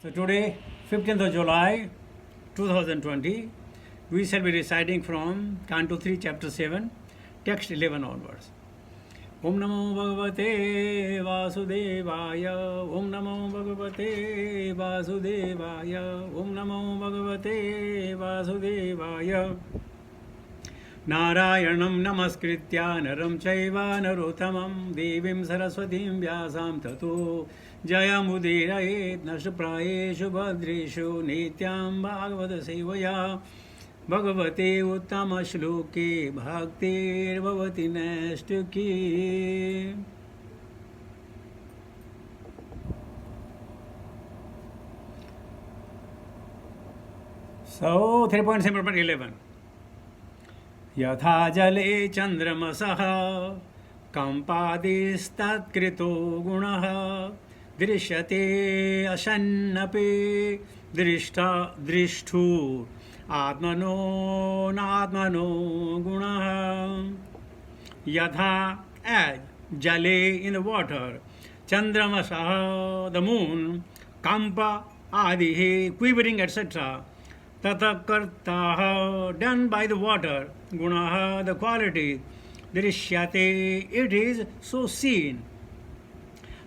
So today, 15th of July 2020, we shall be reciting from Canto 3, Chapter 7, text 11 onwards. Om Namo Bhagavate Vasudevaya. Om Namo Bhagavate Vasudevaya. Om Namo Bhagavate Vasudevaya. Narayanam Namaskritya Naram Chaiva Narottamam Devim Saraswatim Vyasam Tato Jayamudiraye Nashprayeshu Bhadreshu Nityam Bhagavata Sevaya Bhagavate Uttama Shloke Bhaktir Bhavati Nashtuki. So 3.7.11 यथा जले चंद्रमसः कंपादिस्तत्कृतो गुणः दृश्यते अशन्नपि दृष्टु आत्मनो नात्मनो गुणः यथा as jale in the water chandramasa the moon kampa adi quivering etc tata karta done by the water gunaha the quality drishyate it is so seen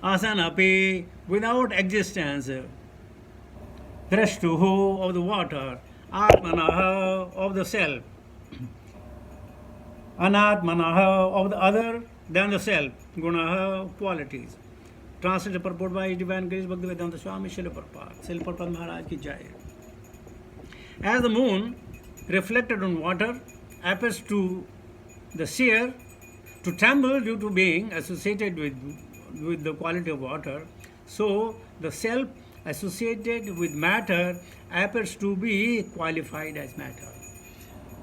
asanapi without existence drashtuhu of the water atmanaha of the self anatmanaha of the other than the self gunaha qualities. Translated purport by Divine Grace Bhaktivedanta Swami Srila Prabhupada. Srila Prabhupada Maharaj ki jai. As the moon reflected on water appears to the seer to tremble due to being associated with the quality of water, so the self associated with matter appears to be qualified as matter.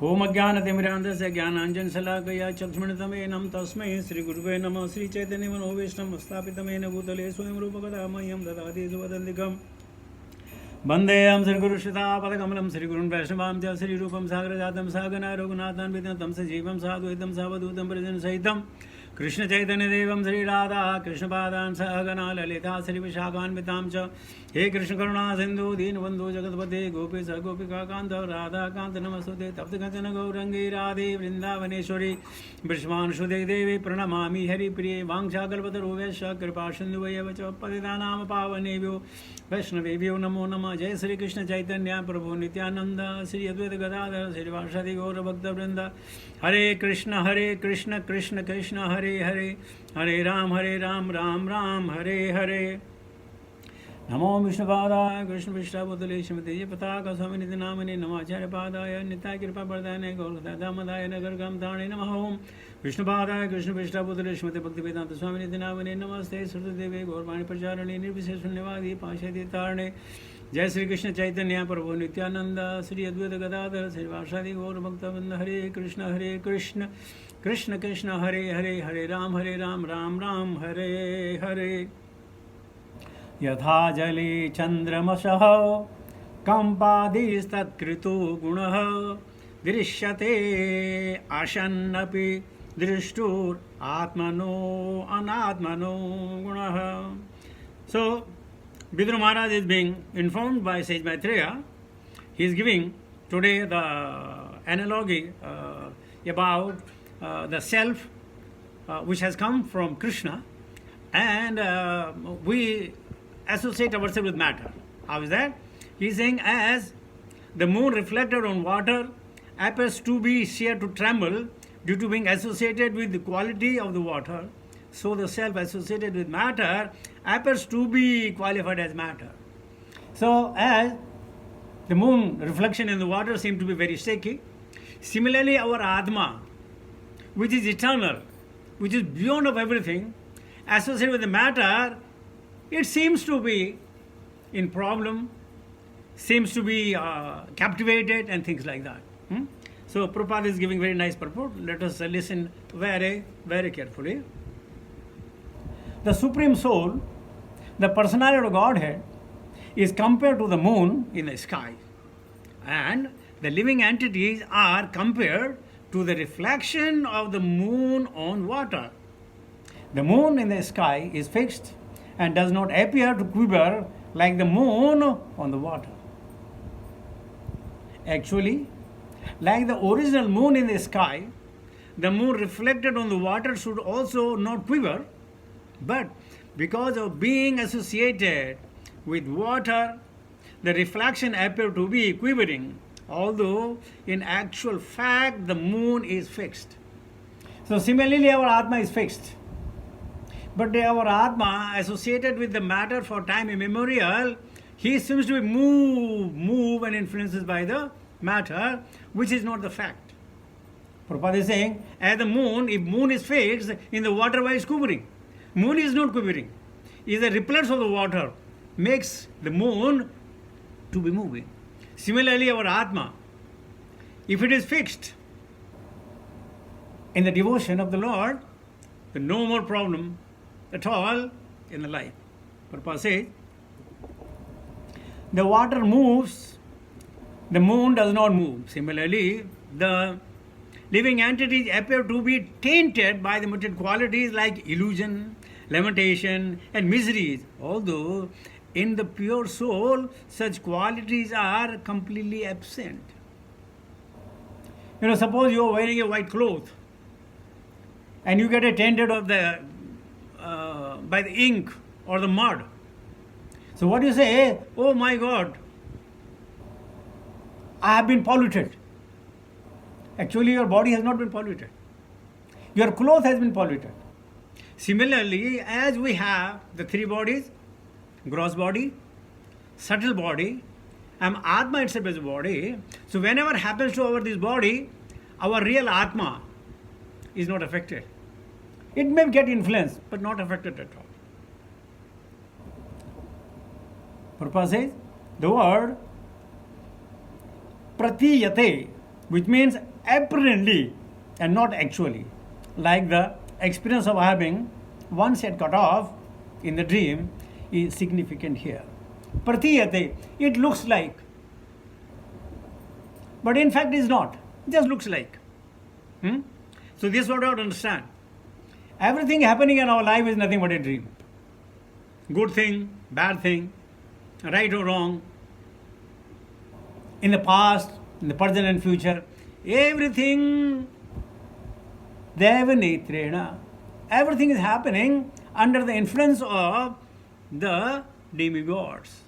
Om Ajnanatimirandasya Jnananjan Salakaya Chakshmanatamenam Tasmai Sri Guruve Namah Sri Chaitanya Mano Vaishnavam Sthapitamena Bhutale Swayam Rupakadamayam Dadati Suvadandikam Bandeyam Sri Guru Shita Padakamalam Sri Gurun Vaishnavam Jya Sri Rupam Sagrajatam Sagana Raghunathan Vidantam Sajivam Sadhuitam Savadutam Prajan Saitam Krishna Chaitanya Devam Sri Radha Krishna Padan Sahagana Lalita Sri Vishakan Vitamcha He Krishna Karuna Sindhu Deenabandhu Jagatpate Gopi Sagopika Kanta Radha Kanta Namasute Tapta Kantana Gaurangi Radhe Vrindavaneshwari Brishman Shude Devi Pranamami Hari Priye Vangsha Kalpataru Vesha Kripa Sindhu Vayevacha Padidanam Pavanevyo Vaishnavevyo Namo Nama Jai Sri Krishna Chaitanya Prabhu Nityananda Sri Advaita Gadadhar Sri Vashadi Gaura Bhakta Vrinda Hare Krishna Krishna Krishna Hare Hare Hare Ram Ram Ram Hare Hare Namo Vishnupadaya Krishna Vishtabhutale Shrimati Pataka Swaminiti Namani Namacharya Padaya Nitya Kripa Pardane Gaurata Damadaya Nagargam Dhane Namahom Vishnupadaya Krishna Vishtabhutale Shrimati Bhaktivedanta Swaminiti Namani Namaste Srutadevi Gaurvani Pracharani Nirviseshunyavadi Pashati Tarne Jai Sri Krishna Chaitanya Prabhu Nityananda Sri Advaita Gadadhar Sri Vashadi Gaur Bhakta Vrinda Hare Krishna Krishna Krishna Hare Hare Hare Ram Ram Hare Hare यथा जले चंद्रमसः कंपादिस्तत्कृतो गुणः दृश्यते आशन्नपि दृष्टुर आत्मनो अनात्मनो गुणः. So Vidura Maharaj is being informed by Sage Maitreya. He is giving today the analogy about the self which has come from Krishna, and we associate ourselves with matter. How is that? He is saying, as the moon reflected on water appears to be sheer to tremble due to being associated with the quality of the water, so the self associated with matter appears to be qualified as matter. So as the moon reflection in the water seems to be very shaky, similarly our Atma, which is eternal, which is beyond of everything, associated with the matter, it seems to be in problem, seems to be captivated and things like that. So Prabhupada is giving very nice purport. Let us listen very, very carefully. The Supreme Soul, the personality of Godhead, is compared to the moon in the sky. And the living entities are compared to the reflection of the moon on water. The moon in the sky is fixed and does not appear to quiver like the moon on the water. Actually, like the original moon in the sky, the moon reflected on the water should also not quiver, but because of being associated with water, the reflection appeared to be quivering, although in actual fact the moon is fixed. So similarly, our Atma is fixed. But our Atma, associated with the matter for time immemorial, he seems to be move and influenced by the matter, which is not the fact. Prabhupada is saying, as the moon, if moon is fixed, in the water why is quivering? Moon is not quivering. Is the ripples of the water makes the moon to be moving. Similarly, our Atma, if it is fixed in the devotion of the Lord, then no more problem at all in the life. Prabhupada says, the water moves, the moon does not move. Similarly, the living entities appear to be tainted by the material qualities like illusion, lamentation, and miseries, although in the pure soul, such qualities are completely absent. Suppose you are wearing a white cloth and you get tainted of by the ink or the mud. So what do you say? Oh my God, I have been polluted. Actually, your body has not been polluted. Your cloth has been polluted. Similarly, as we have the three bodies, gross body, subtle body, and Atma itself is a body. So whenever happens to this body, our real Atma is not affected. It may get influenced, but not affected at all. Prabhupada says, the word pratiyate, which means apparently and not actually, like the experience of having one head cut off in the dream, is significant here. Pratiyate, it looks like, but in fact is not. It just looks like. So this is what I have to understand. Everything happening in our life is nothing but a dream. Good thing, bad thing, right or wrong, in the past, in the present and future, everything, Devanetrena, everything is happening under the influence of the demigods,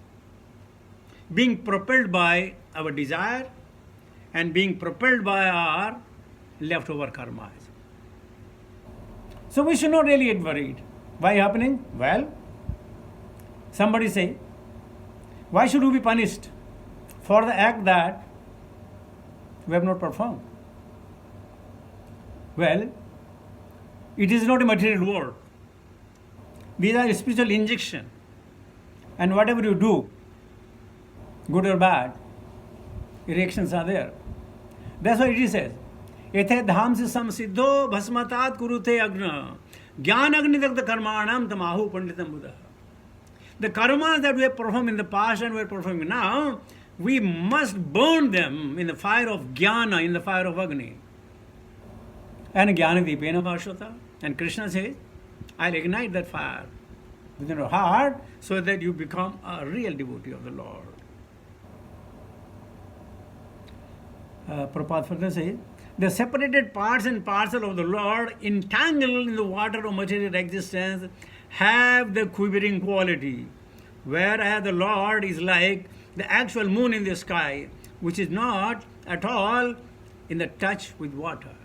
being propelled by our desire and being propelled by our leftover karmas. So we should not really get worried. Why happening? Well, somebody say, why should we be punished for the act that we have not performed? Well, it is not a material world. These are spiritual injection. And whatever you do, good or bad, reactions are there. That's why it says, Ethe dham se samsiddho bhasmatat kurute agna jnana agnidagdha karmanam tamahu panditam buddha. The karmas that we have performed in the past and we are performing now, we must burn them in the fire of jnana, in the fire of Agni. And jnana dipena bhashata. And Krishna says, I'll ignite that fire within your heart so that you become a real devotee of the Lord. Prabhupada further says, the separated parts and parcel of the Lord entangled in the water of material existence have the quivering quality, whereas the Lord is like the actual moon in the sky, which is not at all in the touch with water.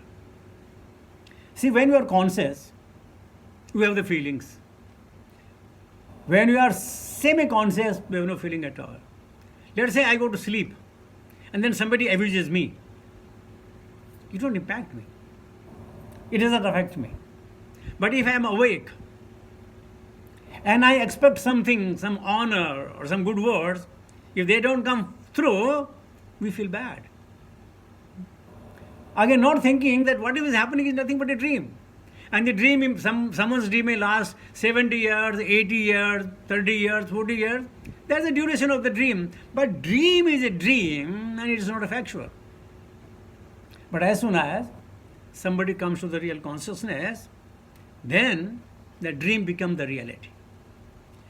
See, when you are conscious, you have the feelings. When you are semi-conscious, you have no feeling at all. Let's say I go to sleep and then somebody abuses me. It won't impact me. It doesn't affect me. But if I am awake and I expect something, some honor or some good words, if they don't come through, we feel bad. Again, not thinking that whatever is happening is nothing but a dream. And the dream, someone's dream may last 70 years, 80 years, 30 years, 40 years. That's the duration of the dream. But dream is a dream and it is not a factual. But as soon as somebody comes to the real consciousness, then the dream becomes the reality.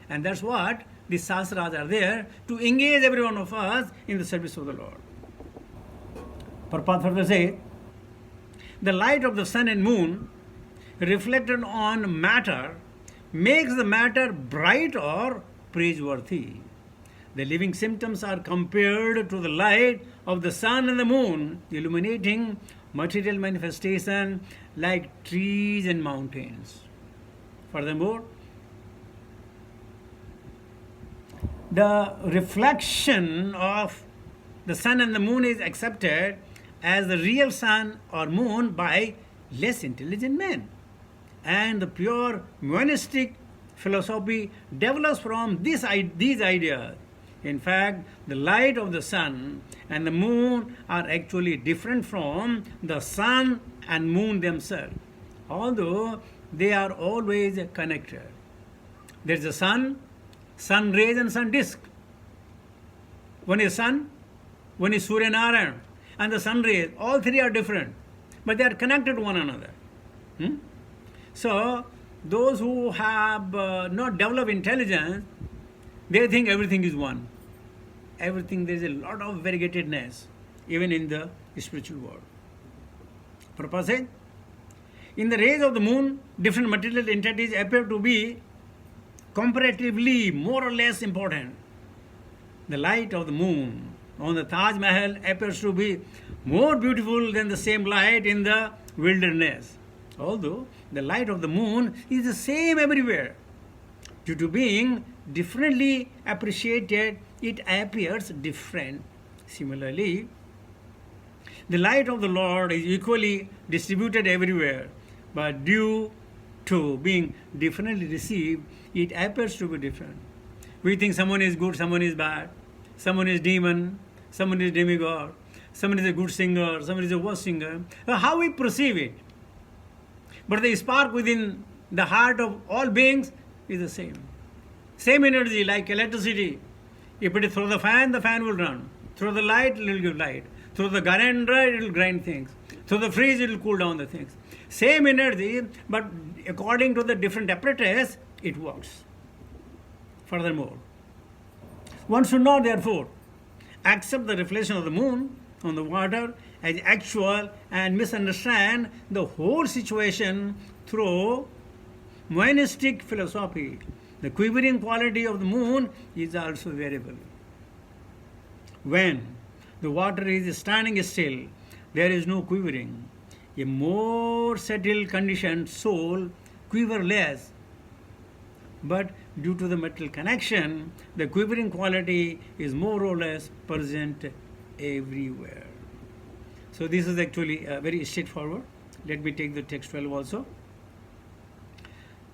And that's what the Sastras are there to engage every one of us in the service of the Lord. Prabhupada further says, the light of the sun and moon reflected on matter makes the matter bright or praiseworthy. The living symptoms are compared to the light of the sun and the moon, illuminating material manifestation like trees and mountains. Furthermore, the reflection of the sun and the moon is accepted as the real sun or moon by less intelligent men. And the pure monistic philosophy develops from these ideas. In fact, the light of the sun and the moon are actually different from the sun and moon themselves, although they are always connected. There is a sun rays and sun disk. One is sun, one is Surya Narayan, and the sun rays. All three are different, but they are connected to one another. So, those who have not developed intelligence, they think everything is one. Everything, there is a lot of variegatedness, even in the spiritual world. Prabhupada said, in the rays of the moon, different material entities appear to be comparatively more or less important. The light of the moon on the Taj Mahal appears to be more beautiful than the same light in the wilderness. Although the light of the moon is the same everywhere, due to being differently appreciated, it appears different. Similarly, the light of the Lord is equally distributed everywhere, but due to being differently received, it appears to be different. We think someone is good, someone is bad, someone is demon, someone is demigod, someone is a good singer, someone is a worse singer. How we perceive it. But the spark within the heart of all beings is the same. Same energy like electricity. If it is through the fan will run. Through the light, it will give light. Through the grinder, it will grind things. Through the freeze, it will cool down the things. Same energy, but according to the different apparatus, it works. Furthermore, one should not, therefore, accept the reflection of the moon on the water as actual and misunderstand the whole situation through monistic philosophy. The quivering quality of the moon is also variable. When the water is standing still, there is no quivering. A more settled conditioned soul quiver less, but due to the metal connection, the quivering quality is more or less present everywhere. So this is actually very straightforward. Let me take the text 12 also.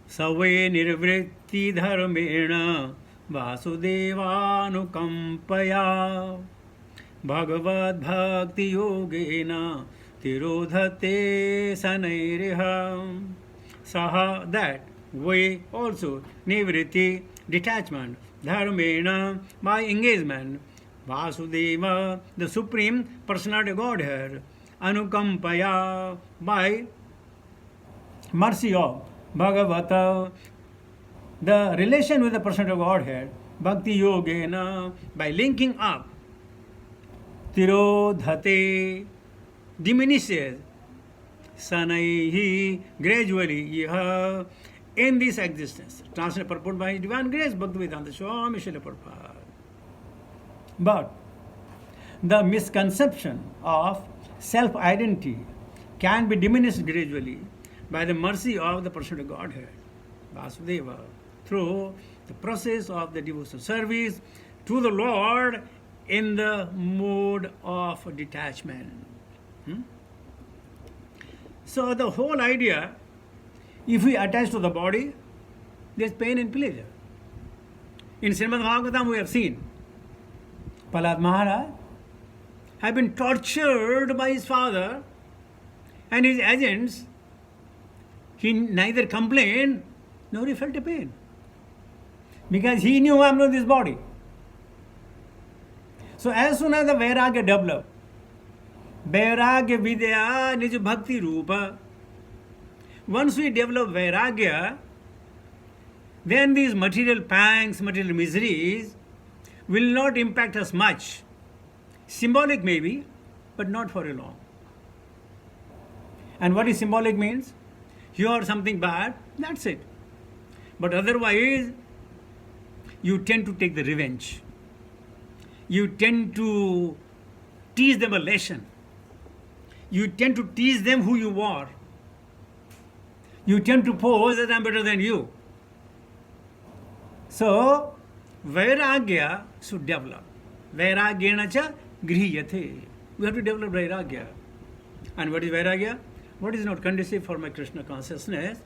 Save nirvritti dharmena vasudevanukampaya bhagavad bhakti yogena tirodhate sanairiha. Saha, that, way also, nivritti, detachment, dharmena, by engagement, Vasudeva, the Supreme Personality of Godhead, Anukampaya, by mercy of Bhagavata, the relation with the Personality of Godhead, Bhakti Yogena, by linking up, Tirodhate, diminishes, Sanaihi, gradually, Yaha, in this existence. Translated purport by His Divine Grace, Bhaktivedanta Swami Srila Prabhupada. But the misconception of self-identity can be diminished gradually by the mercy of the Personality of Godhead, Vasudeva, through the process of the devotional service to the Lord in the mode of detachment. So the whole idea, if we attach to the body, there's pain and pleasure. In Srimad Bhagavatam we have seen Prahlad Maharaj had been tortured by his father and his agents. He neither complained nor he felt a pain, because he knew I am not this body. So as soon as the Vairagya developed, Vairagya Vidya Nij Bhakti Rupa, once we develop Vairagya, then these material pangs, material miseries will not impact us much. Symbolic maybe, but not for a long. And what is symbolic means? You are something bad, that's it. But otherwise, you tend to take the revenge. You tend to teach them a lesson. You tend to teach them who you are. You tend to pose that I'm better than you. So, vairagya should develop. Vairagyena cha grihiyate. We have to develop vairagya. And what is vairagya? What is not conducive for my Krishna consciousness?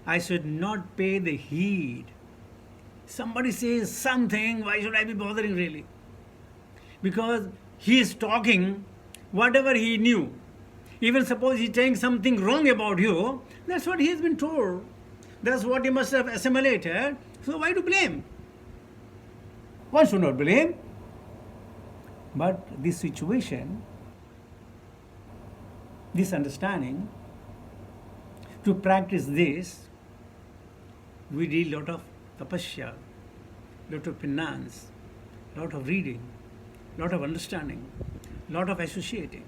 I should not pay the heed. Somebody says something, why should I be bothering really? Because he is talking whatever he knew. Even suppose he's saying something wrong about you, that's what he has been told. That's what he must have assimilated. So why to blame? One should not blame. But this situation, this understanding, to practice this, we need a lot of tapasya, lot of penance, lot of reading, lot of understanding, lot of associating.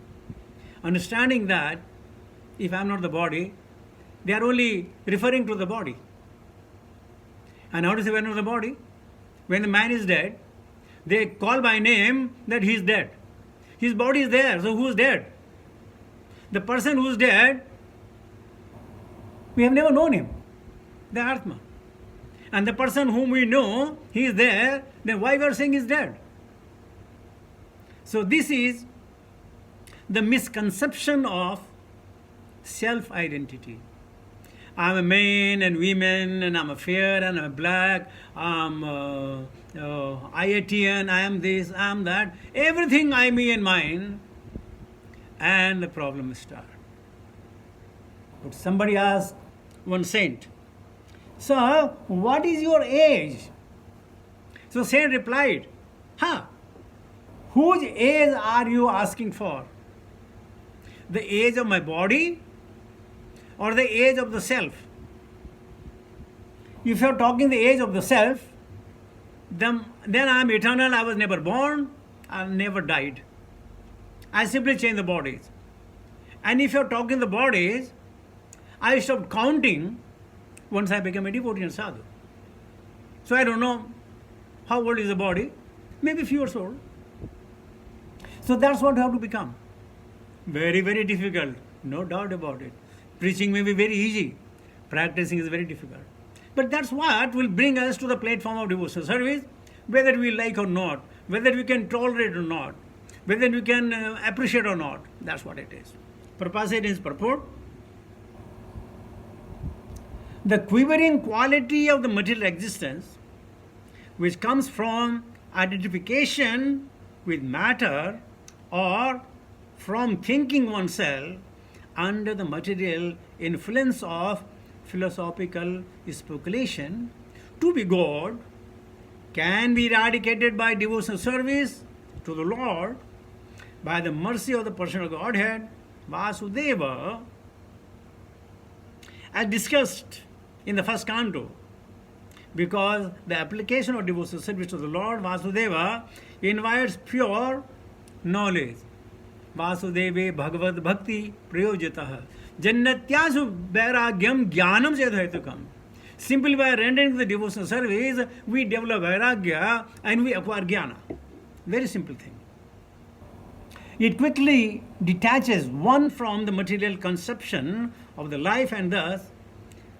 Understanding that if I am not the body, they are only referring to the body. And how to say we are not the body? When the man is dead, they call by name that he is dead. His body is there, so who is dead? The person who is dead, we have never known him, the Atma. And the person whom we know, he is there, then why we are saying he is dead? So this is the misconception of self-identity. I'm a man and women, and I'm a fair and I'm a black, I'm IITian, I am this, I am that. Everything I, me and mine, and the problem starts. But somebody asked one saint, "Sir, what is your age?" So saint replied, whose age are you asking for? The age of my body or the age of the self? If you are talking the age of the self, then I am eternal, I was never born, I never died. I simply change the bodies. And if you are talking the bodies, I stopped counting once I became a devotee and sadhu. So I don't know how old is the body, maybe few years old. So that's what you have to become. Very, very difficult, no doubt about it. Preaching may be very easy, practicing is very difficult. But that's what will bring us to the platform of devotional service, whether we like or not, whether we can tolerate or not, whether we can appreciate or not. That's what it is. Prabhupada said in his purport, the quivering quality of the material existence, which comes from identification with matter or from thinking oneself under the material influence of philosophical speculation to be God, can be eradicated by devotional service to the Lord by the mercy of the personal Godhead, Vasudeva, as discussed in the first canto. Because the application of devotional service to the Lord, Vasudeva, invites pure knowledge. Vasudeve Bhagavad Bhakti Prayojitah Jannatyasu Vairagyam Jnanam Sedhaitukam. Simply by rendering the devotional service, we develop Vairagya and we acquire Jnana. Very simple thing. It quickly detaches one from the material conception of the life and thus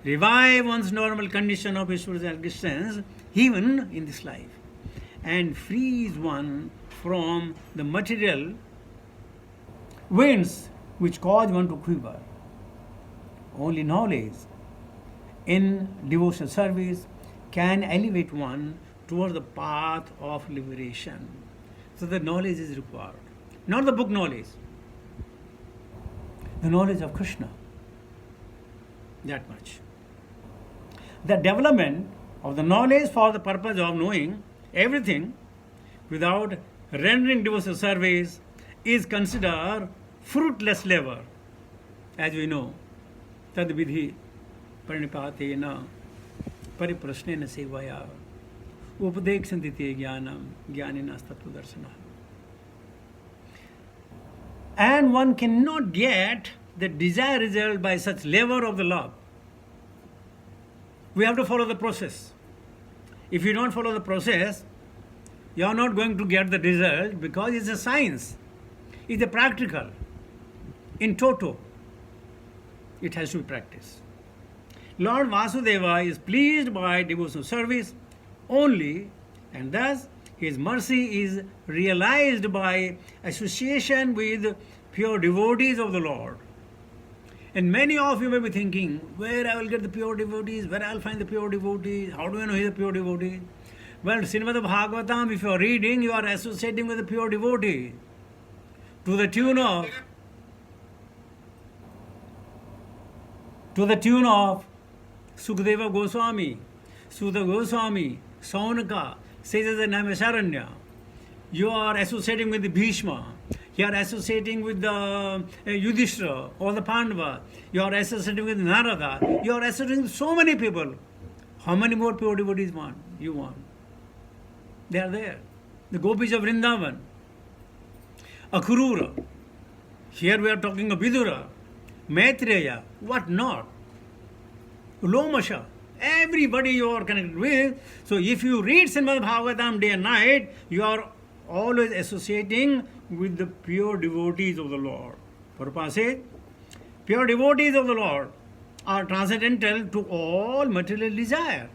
revive one's normal condition of spiritual existence even in this life and frees one from the material winds which cause one to quiver. Only knowledge in devotional service can elevate one towards the path of liberation. So the knowledge is required. Not the book knowledge. The knowledge of Krishna. That much. The development of the knowledge for the purpose of knowing everything without rendering devotional service is considered fruitless labor. As we know, tad vidhi pranipatena परिप्रश्नेन सेवया उपदेक्षन्ति ते ज्ञानं ज्ञानिनस्तत्त्वदर्शिनः. And one cannot get the desired result by such labor of the love. We have to follow the process. If you don't follow the process, you are not going to get the result, because it's a science. It's a practical. In toto, it has to be practiced. Lord Vasudeva is pleased by devotional service only, and thus his mercy is realized by association with pure devotees of the Lord. And many of you may be thinking, where I will get the pure devotees, where I will find the pure devotees, how do I know he is a pure devotee? Well, Srimad Bhagavatam, if you are reading, you are associating with the pure devotee to the tune of Sukadeva Goswami, Sudha Goswami, Saunaka, Sejasa Naimisharanya. You are associating with the Bhishma. You are associating with the Yudhishthira or the Pandava. You are associating with Narada. You are associating with so many people. How many more pure devotees you want? They are there. The gopis of Vrindavan. Akrura. Here we are talking of Vidura, Maitreya, what not? Lomasha. Everybody you are connected with. So if you read Srimad Bhagavatam day and night, you are always associating with the pure devotees of the Lord. Prabhupada says, pure devotees of the Lord are transcendental to all material desire.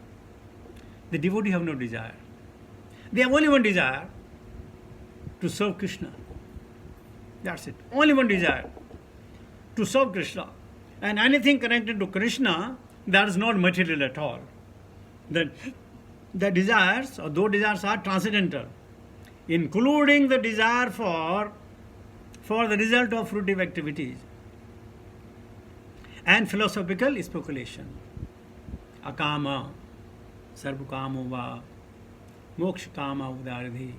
The devotee have no desire. They have only one desire, to serve Krishna. That's it. Only one desire, to serve Krishna. And anything connected to Krishna, that is not material at all. The desires, or those desires are transcendental, including the desire for the result of fruitive activities and philosophical speculation. Akama, sarvakamo va, moksha kama udaradhi,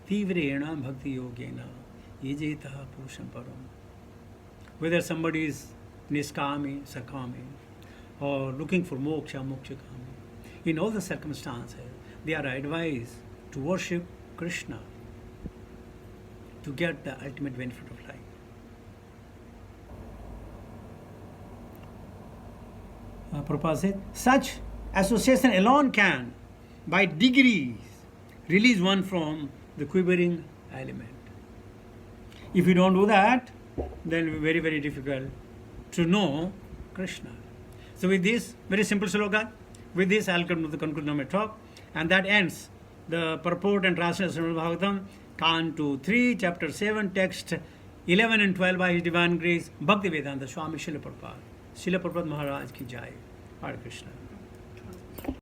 tivrena bhakti yogena, yejetaha purusham param. Whether somebody is niskami, sakami, or looking for moksha, mokshakami, in all the circumstances, they are advised to worship Krishna to get the ultimate benefit of life. Prabhupada said, such association alone can, by degrees, release one from the quivering element. If you don't do that, then it will be very, very difficult to know Krishna. So with this very simple sloka, with this I'll come to the conclusion of my talk, and that ends the purport and translation of Bhagavatam, Canto 3, Chapter 7, Text 11 and 12 by His Divine Grace, Bhaktivedanta Swami Srila Prabhupada. Srila Prabhupada Maharaj ki jai. Hare Krishna.